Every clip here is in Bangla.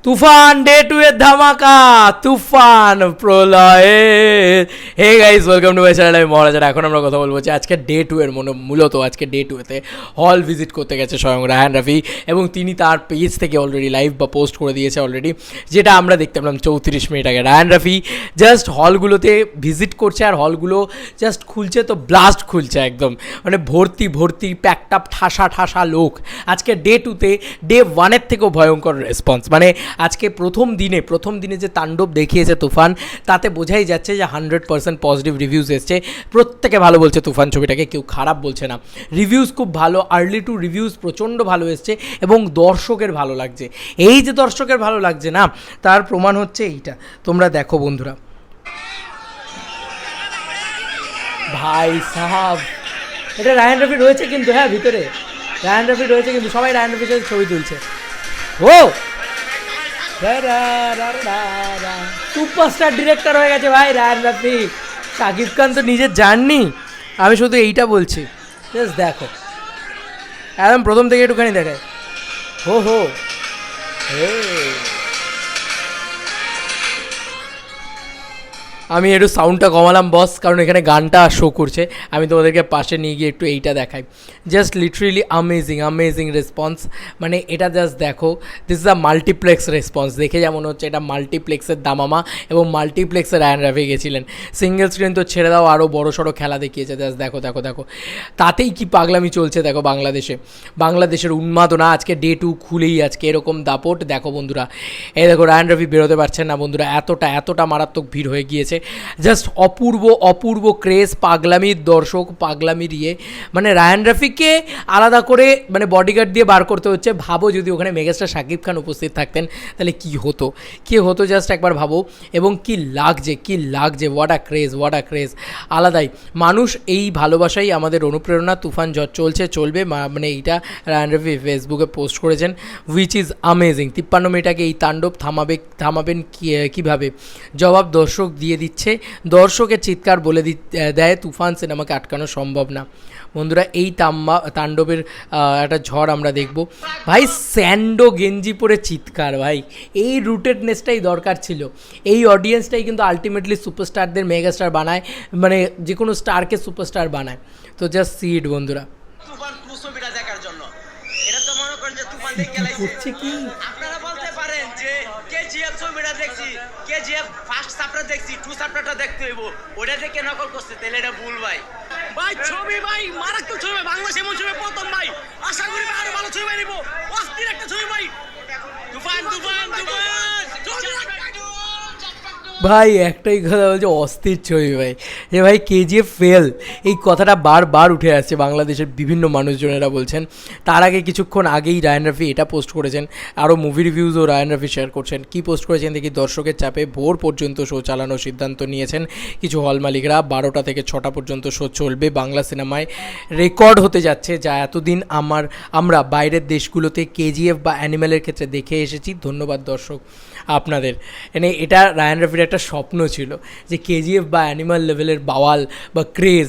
তুফান ডে 2 এর ধামাকা, তুফান প্রলয়ের। Hey guys, welcome to my channel. আমি মহারাজার। এখন আমরা কথা বলবো যে আজকে ডে 2 এর মূলত আজকে ডে 2 তে হল ভিজিট করতে গেছে স্বয়ং রায়হান রাফি, এবং তিনি তার পেজ থেকে অলরেডি লাইভ বা পোস্ট করে দিয়েছে অলরেডি, যেটা আমরা দেখতে পেলাম 34 মিনিট আগে। রায়হান রাফি জাস্ট হলগুলোতে ভিজিট করছে, আর হলগুলো জাস্ট খুলছে তো ব্লাস্ট খুলছে একদম, মানে ভর্তি ভর্তি প্যাকটাপ ঠাসা ঠাসা লোক। আজকে ডে 2তে ডে 1-এর থেকেও ভয়ঙ্কর রেসপন্স। মানে আজকে প্রথম দিনে যে তাণ্ডব দেখিয়েছে তুফান, তাতে বোঝাই যাচ্ছে যে 100% পজিটিভ রিভিউজ এসছে। প্রত্যেকে ভালো বলছে তুফান ছবিটাকে, কেউ খারাপ বলছে না। রিভিউজ খুব ভালো, আর্লি টু রিভিউজ প্রচণ্ড ভালো এসছে, এবং দর্শকের ভালো লাগছে। এই যে দর্শকের ভালো লাগছে না, তার প্রমাণ হচ্ছে এইটা। তোমরা দেখো বন্ধুরা, ভাই সাহাব, এটা রায়হান রাফি রয়েছে কিন্তু, হ্যাঁ ভিতরে রায়হান রাফি রয়েছে কিন্তু, সবাই রায়হান রাফির সাথে ছবি তুলছে। ও সুপারস্টার ডিরেক্টর হয়ে গেছে ভাই রায়হান রাফি। শাকিব খান তো নিজের জাননি, আমি শুধু এইটা বলছি। জাস্ট দেখো, একদম প্রথম থেকে একটুখানি দেখায়। হো হো আমি একটু সাউন্ডটা কমালাম বস, কারণ এখানে গানটা শো করছে। আমি তোমাদেরকে পাশে নিয়ে গিয়ে একটু এইটা দেখাই। Just literally amazing response. মানে এটা জাস্ট দেখো, this is a multiplex response. দেখে যেমন হচ্ছে এটা মাল্টিপ্লেক্সের দামামা, এবং মাল্টিপ্লেক্সে রায়হান রাফি গেছিলেন। সিঙ্গেল স্ক্রিন তো ছেড়ে দাও, আরও বড় সড়ো খেলা দেখিয়েছে। জাস্ট দেখো দেখো দেখো, তাতেই কি পাগলামি চলছে দেখো বাংলাদেশের উন্মাদনা। আজকে ডে 2 খুলেই আজকে এরকম দাপট। দেখো বন্ধুরা, এই দেখো রায়হান রাফি বেরোতে পারছেন না বন্ধুরা, এতটা মারাত্মক ভিড় হয়ে গিয়েছে। জাস্ট অপূর্ব ক্রেজ, পাগলামির দর্শক, পাগলামির ইয়ে। মানে রায়হান রাফিকে আলাদা করে মানে বডিগার্ড দিয়ে বার করতে হচ্ছে। ভাবো যদি ওখানে মেগাস্টার শাকিব খান উপস্থিত থাকতেন তাহলে কি হতো জাস্ট একবার ভাবো। এবং কি লাগছে, হোয়াট আ ক্রেজ। আলাদাই মানুষ, এই ভালোবাসাই আমাদের অনুপ্রেরণা। তুফান চলবে, মানে এইটা রায়হান রাফি ফেসবুকে পোস্ট করেছেন, হুইচ ইজ অ্যামেজিং। 53 মিনিট আগে এই তাণ্ডব থামাবেন কীভাবে? জবাব দর্শক দিয়ে দিচ্ছে। দর্শকের চিৎকার বলে দেয় তুফান সিনেমাকে আটকানো সম্ভব না। বন্ধুরা, এই তাণ্ডবের একটা ঝড় আমরা দেখব। ভাই স্যান্ডো গেঞ্জি পরে চিৎকার, ভাই এই রুটেডনেসটাই দরকার ছিল। এই অডিয়েন্সটাই কিন্তু আলটিমেটলি সুপারস্টারদের মেগাস্টার বানায়, মানে যে কোনো স্টারকে সুপারস্টার বানায়। তো জাস্ট সি ইট বন্ধুরা। তুফান 2 ছবিটা দেখার জন্য এটা তো মনে করেন যে তুফান দেখে করছে কি আপনারা বলতে পারেন যে কেজিএফ ছবিটা দেখছি, কেজিএফ ফার্স্ট চ্যাপ্টার দেখছি, 2 চ্যাপ্টারটা দেখতে হইব, ওটা থেকে নকল করছে, তাহলে এটা ভুল ভাই। ছবি ভাই মারাত্মক ছবি, বাংলাদেশ এমন ছবি প্রথম ভাই। আশা করি আরো ভালো ছবি বানাইব, অস্থির একটা ছবি ভাই। তুফান ভাই একটাই কথা বলছে, অস্থির ছবি ভাই। যে ভাই কেজিএফ ফেল, এই কথাটা বারবার উঠে আসছে, বাংলাদেশের বিভিন্ন মানুষজনেরা বলছেন। তার আগে কিছুক্ষণ আগেই রায়হান রাফি এটা পোস্ট করেছেন, আরও মুভি রিভিউজও রায়হান রাফি শেয়ার করছেন। কি পোস্ট করেছেন দেখি? দর্শকের চাপে ভোর পর্যন্ত শো চালানোর সিদ্ধান্ত নিয়েছেন কিছু হল মালিকরা। 12টা থেকে 6টা পর্যন্ত শো চলবে। বাংলা সিনেমায় রেকর্ড হতে যাচ্ছে, যা এতদিন আমরা বাইরের দেশগুলোতে কেজিএফ বা অ্যানিম্যালের ক্ষেত্রে দেখে এসেছি। ধন্যবাদ দর্শক আপনাদের। মানে এটা রায়হান রাফির একটা স্বপ্ন ছিল যে কেজিএফ বা অ্যানিমাল লেভেলের বাওয়াল বা ক্রেজ,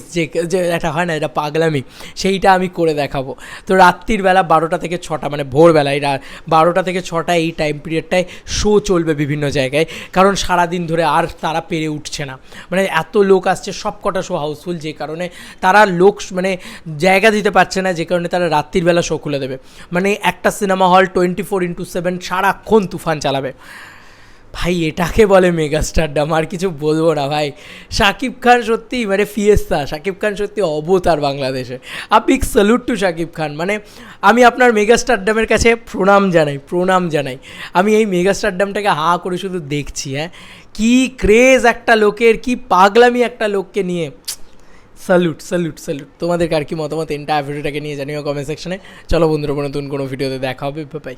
যে একটা হয় না, এটা পাগলামি, সেইটা আমি করে দেখাবো। তো রাত্রির বেলা 12টা থেকে 6টা, মানে ভোরবেলায় 12টা থেকে 6টা এই টাইম পিরিয়ডটায় শো চলবে বিভিন্ন জায়গায়, কারণ সারাদিন ধরে আর তারা পেরে উঠছে না। মানে এত লোক আসছে, সব কটা শো হাউসফুল, যে কারণে তারা লোক মানে জায়গা দিতে পারছে না, যে কারণে তারা রাত্রির বেলা শো খুলে দেবে। মানে একটা সিনেমা হল 24x7 সারাক্ষণ তুফান চালাবে। ভাই এটাকে বলে মেগাস্টারডাম, আর কিছু বলবো না ভাই। শাকিব খান সত্যি মানে ফিয়েস্তা, শাকিব খান সত্যি অবতার বাংলাদেশে। A big salute to Shakib Khan. মানে আমি আপনার মেগাস্টারডামের কাছে প্রণাম জানাই। আমি এই মেগাস্টারডামটাকে হাঁ করে শুধু দেখছি। হ্যাঁ, কি ক্রেজ একটা লোকের, কি পাগলামি একটা লোককে নিয়ে। স্যালুট। তোমাদের কার কি মতামত এন্টায়ার ভিডিওটাকে নিয়ে জানিও কমেন্ট সেকশনে। চলো বন্ধুরা, নতুন কোনো ভিডিওতে দেখা হবে। বাই।